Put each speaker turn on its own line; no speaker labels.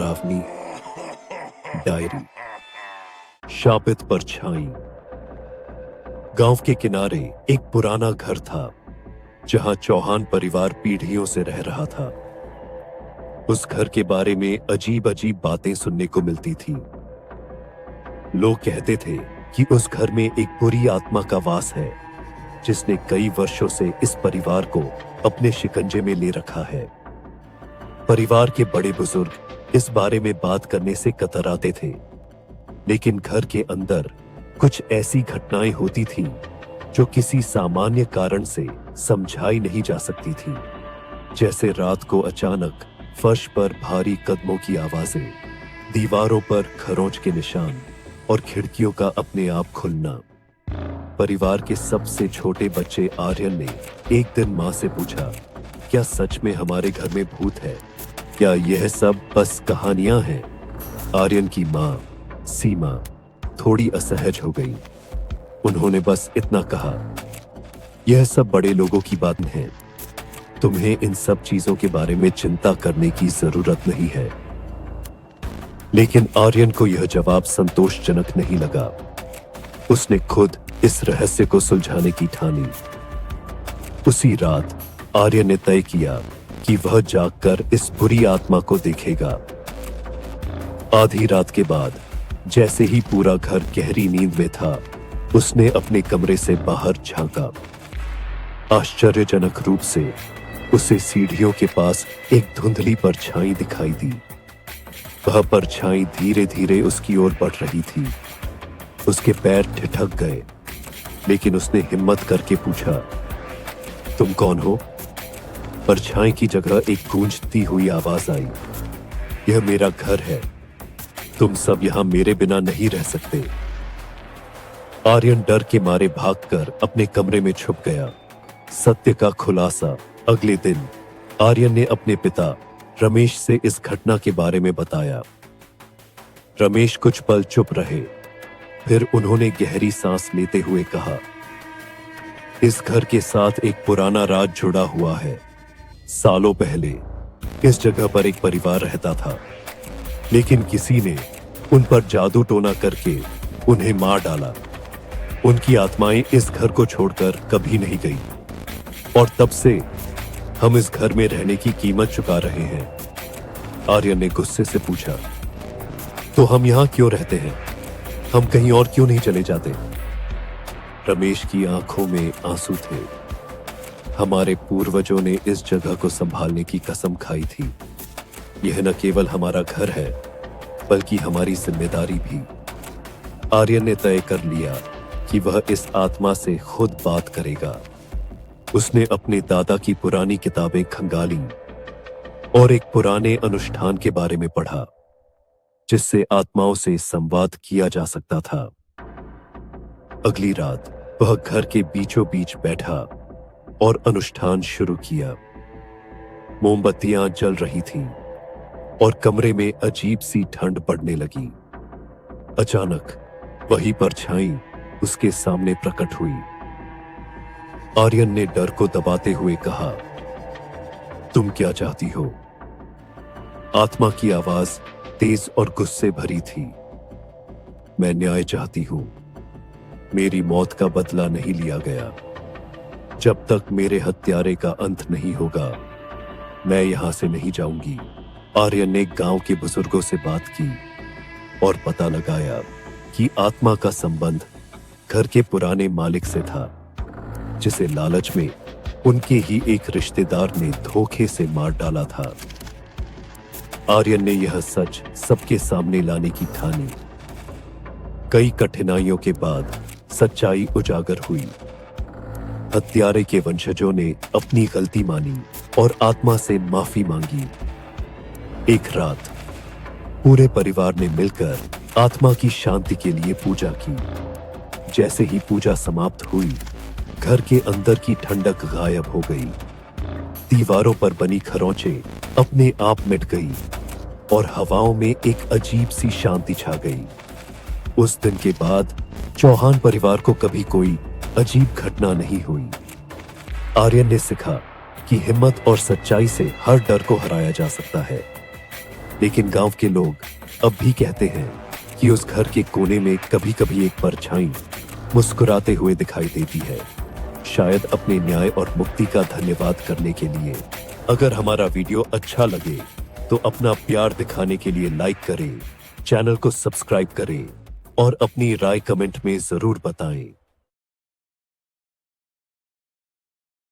डरावनी डायरी। शापित परछाई। गांव के किनारे एक पुराना घर था जहां चौहान परिवार पीढ़ियों से रह रहा था। उस घर के बारे में अजीब अजीब बातें सुनने को मिलती थी। लोग कहते थे कि उस घर में एक बुरी आत्मा का वास है जिसने कई वर्षों से इस परिवार को अपने शिकंजे में ले रखा है। परिवार के बड़े बुजुर्ग इस बारे में बात करने से कतराते थे, लेकिन घर के अंदर कुछ ऐसी घटनाएं होती थी जो किसी सामान्य कारण से समझाई नहीं जा सकती थी। जैसे रात को अचानक फर्श पर भारी कदमों की आवाजें, दीवारों पर खरोंच के निशान और खिड़कियों का अपने आप खुलना। परिवार के सबसे छोटे बच्चे आर्यन ने एक दिन मां से पूछा, क्या सच में हमारे घर में भूत है? क्या यह सब बस कहानियां हैं? आर्यन की मां सीमा थोड़ी असहज हो गई। उन्होंने बस इतना कहा, यह सब बड़े लोगों की बातें हैं, तुम्हें इन सब चीजों के बारे में चिंता करने की जरूरत नहीं है। लेकिन आर्यन को यह जवाब संतोषजनक नहीं लगा। उसने खुद इस रहस्य को सुलझाने की ठानी। उसी रात आर्यन ने तय किया कि वह जागकर इस बुरी आत्मा को देखेगा। आधी रात के बाद जैसे ही पूरा घर गहरी नींद में था, उसने अपने कमरे से बाहर झांका। आश्चर्यजनक रूप से उसे सीढ़ियों के पास एक धुंधली परछाई दिखाई दी। वह परछाई धीरे धीरे उसकी ओर बढ़ रही थी। उसके पैर ठिठक गए, लेकिन उसने हिम्मत करके पूछा, तुम कौन हो? परछाई की जगह एक गूंजती हुई आवाज आई, यह मेरा घर है, तुम सब यहां मेरे बिना नहीं रह सकते। आर्यन डर के मारे भागकर अपने कमरे में छुप गया। सत्य का खुलासा। अगले दिन आर्यन ने अपने पिता रमेश से इस घटना के बारे में बताया। रमेश कुछ पल चुप रहे, फिर उन्होंने गहरी सांस लेते हुए कहा, इस घर के साथ एक पुराना राज जुड़ा हुआ है। सालों पहले इस जगह पर एक परिवार रहता था, लेकिन किसी ने उन पर जादू टोना करके उन्हें मार डाला। उनकी आत्माएं इस घर को छोड़कर कभी नहीं गई, और तब से हम इस घर में रहने की कीमत चुका रहे हैं। आर्यन ने गुस्से से पूछा, तो हम यहां क्यों रहते हैं? हम कहीं और क्यों नहीं चले जाते? रमेश की आंखों में आंसू थे। हमारे पूर्वजों ने इस जगह को संभालने की कसम खाई थी। यह न केवल हमारा घर है, बल्कि हमारी जिम्मेदारी भी। आर्यन ने तय कर लिया कि वह इस आत्मा से खुद बात करेगा। उसने अपने दादा की पुरानी किताबें खंगाली और एक पुराने अनुष्ठान के बारे में पढ़ा, जिससे आत्माओं से संवाद किया जा सकता था। अगली रात वह घर के बीचों बीच बैठा और अनुष्ठान शुरू किया। मोमबत्तियां जल रही थीं और कमरे में अजीब सी ठंड पड़ने लगी। अचानक वही परछाई उसके सामने प्रकट हुई। आर्यन ने डर को दबाते हुए कहा, तुम क्या चाहती हो? आत्मा की आवाज तेज और गुस्से भरी थी। मैं न्याय चाहती हूं। मेरी मौत का बदला नहीं लिया गया। जब तक मेरे हत्यारे का अंत नहीं होगा, मैं यहां से नहीं जाऊंगी। आर्यन ने गांव के बुजुर्गों से बात की और पता लगाया कि आत्मा का संबंध घर के पुराने मालिक से था, जिसे लालच में उनके ही एक रिश्तेदार ने धोखे से मार डाला था। आर्यन ने यह सच सबके सामने लाने की ठानी। कई कठिनाइयों के बाद सच्चाई उजागर हुई। हत्यारे के वंशजों ने अपनी गलती मानी और आत्मा से माफी मांगी। एक रात पूरे परिवार ने मिलकर आत्मा की शांति के लिए पूजा की। जैसे ही पूजा समाप्त हुई, घर के अंदर की ठंडक गायब हो गई। दीवारों पर बनी खरोंचें अपने आप मिट गई और हवाओं में एक अजीब सी शांति छा गई। उस दिन के बाद चौहान परिवार को कभी कोई अजीब घटना नहीं हुई। आर्यन ने सीखा कि हिम्मत और सच्चाई से हर डर को हराया जा सकता है। लेकिन गांव के लोग अब भी कहते हैं कि उस घर के कोने में कभी कभी एक परछाई मुस्कुराते हुए दिखाई देती है, शायद अपने न्याय और मुक्ति का धन्यवाद करने के लिए। अगर हमारा वीडियो अच्छा लगे तो अपना प्यार दिखाने के लिए लाइक करें, चैनल को सब्सक्राइब करें और अपनी राय कमेंट में जरूर बताएं।